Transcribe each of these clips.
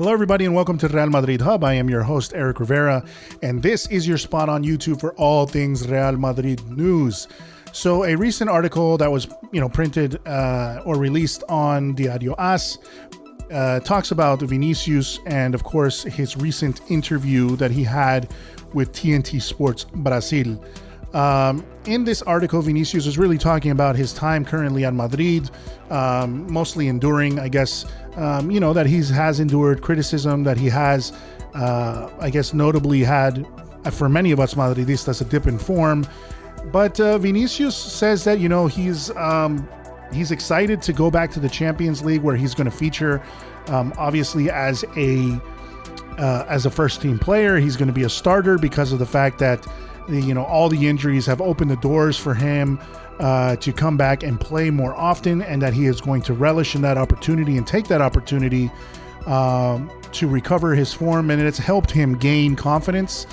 Hello, everybody, and welcome to Real Madrid Hub. I am your host, Eric Rivera, and this is your spot on YouTube for all things Real Madrid news. So, a recent article that was, printed or released on Diario AS talks about Vinicius and, of course, his recent interview that he had with TNT Sports Brasil. In this article, Vinicius is really talking about his time currently at Madrid, mostly enduring, I guess, that he has endured criticism, that he has, notably had, for many of us Madridistas, a dip in form. But Vinicius says that, he's excited to go back to the Champions League, where he's going to feature, obviously, as a first-team player. He's going to be a starter because of the fact that all the injuries have opened the doors for him to come back and play more often, and that he is going to relish in that opportunity and take that opportunity to recover his form. And it's helped him gain confidence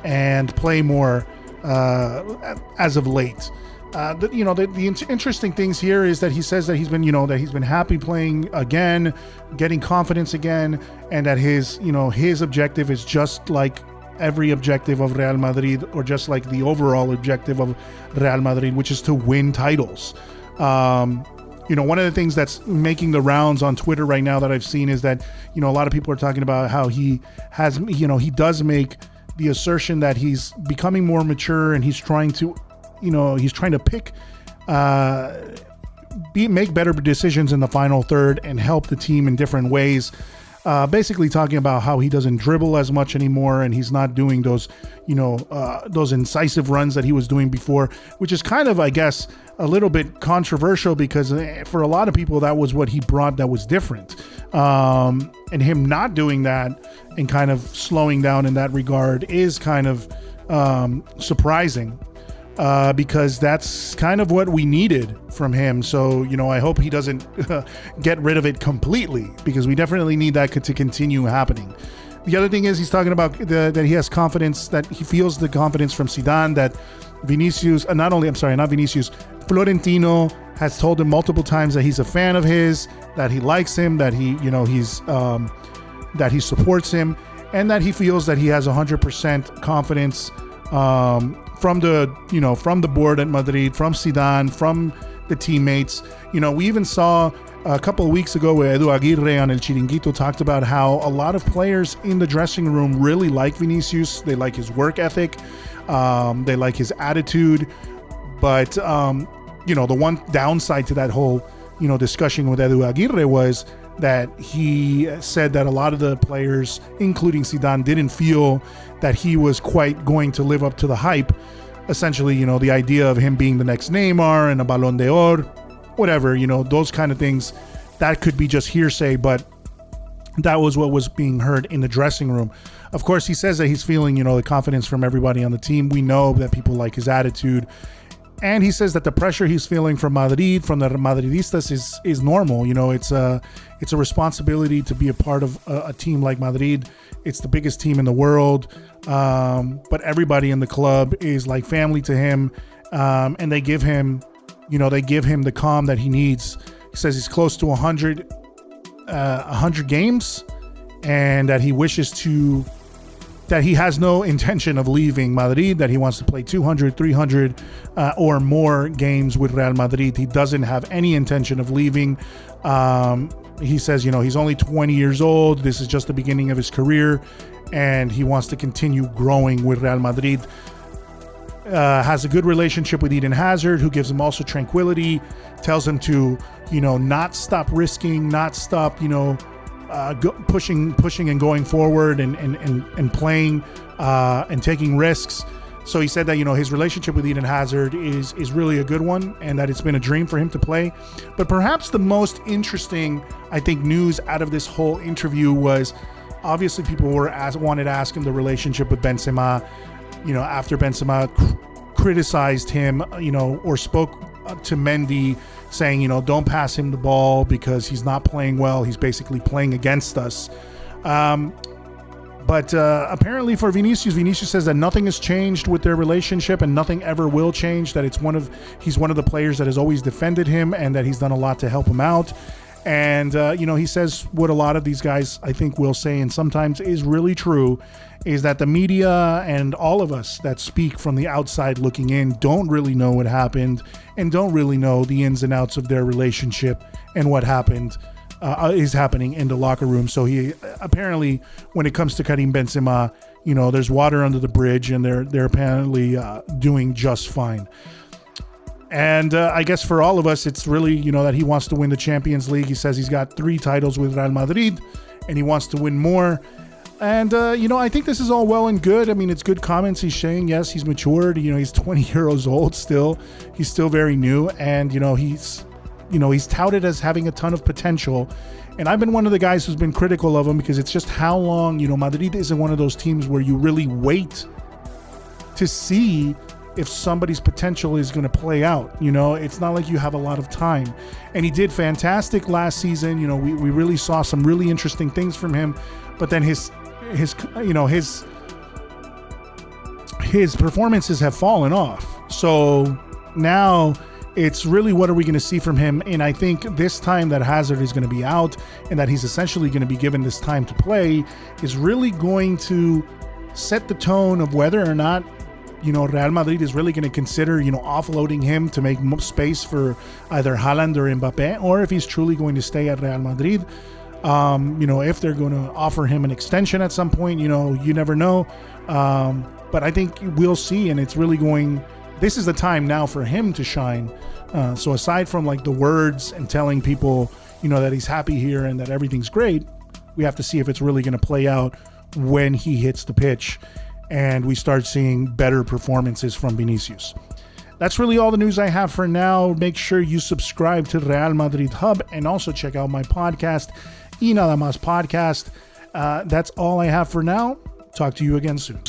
and play more as of late. The interesting things here is that he says that he's been happy playing again, getting confidence again, and that his objective is just like every objective of Real Madrid, or just like the overall objective of Real Madrid, which is to win titles. One of the things that's making the rounds on Twitter right now that I've seen is that, a lot of people are talking about how he does make the assertion that he's becoming more mature, and he's trying to pick, make better decisions in the final third and help the team in different ways. Basically talking about how he doesn't dribble as much anymore, and he's not doing those incisive runs that he was doing before, which is kind of, I guess, a little bit controversial, because for a lot of people that was what he brought that was different. And him not doing that and kind of slowing down in that regard is kind of surprising. Because that's kind of what we needed from him. So, I hope he doesn't get rid of it completely, because we definitely need that to continue happening. The other thing is he's talking about that he has confidence, that he feels the confidence from Zidane, that Florentino has told him multiple times that he's a fan of his, that he likes him, that that he supports him, and that he feels that he has 100% confidence from the board at Madrid, from Zidane, from the teammates. We even saw a couple of weeks ago where Edu Aguirre on El Chiringuito talked about how a lot of players in the dressing room really like Vinicius. They like his work ethic. They like his attitude. But, the one downside to that whole, discussion with Edu Aguirre was that he said that a lot of the players, including Zidane, didn't feel that he was quite going to live up to the hype. Essentially, the idea of him being the next Neymar and a Ballon d'Or, whatever, those kind of things, that could be just hearsay, but that was what was being heard in the dressing room. Of course, he says that he's feeling, the confidence from everybody on the team. We know that people like his attitude. And he says that the pressure he's feeling from Madrid, from the Madridistas, is normal. It's a responsibility to be a part of a team like Madrid. It's the biggest team in the world, but everybody in the club is like family to him, and they give him, the calm that he needs. He says he's close to 100 games, and that he wishes to. That he has no intention of leaving Madrid, that he wants to play 200, 300 or more games with Real Madrid. He doesn't have any intention of leaving. He says, he's only 20 years old. This is just the beginning of his career, and he wants to continue growing with Real Madrid. Has a good relationship with Eden Hazard, who gives him also tranquility, tells him to, not stop risking, not stop, pushing and going forward and playing and taking risks. So he said that, his relationship with Eden Hazard is really a good one, and that it's been a dream for him to play. But perhaps the most interesting, I think, news out of this whole interview was, obviously people wanted to ask him the relationship with Benzema, after Benzema criticized him, or spoke to Mendy saying, don't pass him the ball because he's not playing well. He's basically playing against us. But apparently for Vinicius says that nothing has changed with their relationship and nothing ever will change, that he's one of the players that has always defended him and that he's done a lot to help him out. And, he says what a lot of these guys, I think, will say, and sometimes is really true, is that the media and all of us that speak from the outside looking in don't really know what happened and don't really know the ins and outs of their relationship and what is happening in the locker room. So he apparently, when it comes to Karim Benzema, there's water under the bridge, and they're apparently doing just fine. And I guess for all of us, it's really, that he wants to win the Champions League. He says he's got 3 titles with Real Madrid, and he wants to win more. And, I think this is all well and good. I mean, it's good comments. He's saying, yes, he's matured. He's 20 years old still. He's still very new. And, he's touted as having a ton of potential. And I've been one of the guys who's been critical of him because it's just how long, Madrid isn't one of those teams where you really wait to see if somebody's potential is going to play out. It's not like you have a lot of time. And he did fantastic last season. We really saw some really interesting things from him, but then his performances have fallen off. So now it's really, what are we going to see from him? And I think this time that Hazard is going to be out and that he's essentially going to be given this time to play is really going to set the tone of whether or not Real Madrid is really going to consider, offloading him to make space for either Haaland or Mbappe, or if he's truly going to stay at Real Madrid. If they're going to offer him an extension at some point, you never know. But I think we'll see, and it's really this is the time now for him to shine. So aside from the words and telling people, that he's happy here and that everything's great, we have to see if it's really going to play out when he hits the pitch and we start seeing better performances from Vinicius. That's really all the news I have for now. Make sure you subscribe to Real Madrid Hub and also check out my podcast, Y Nada Más Podcast. That's all I have for now. Talk to you again soon.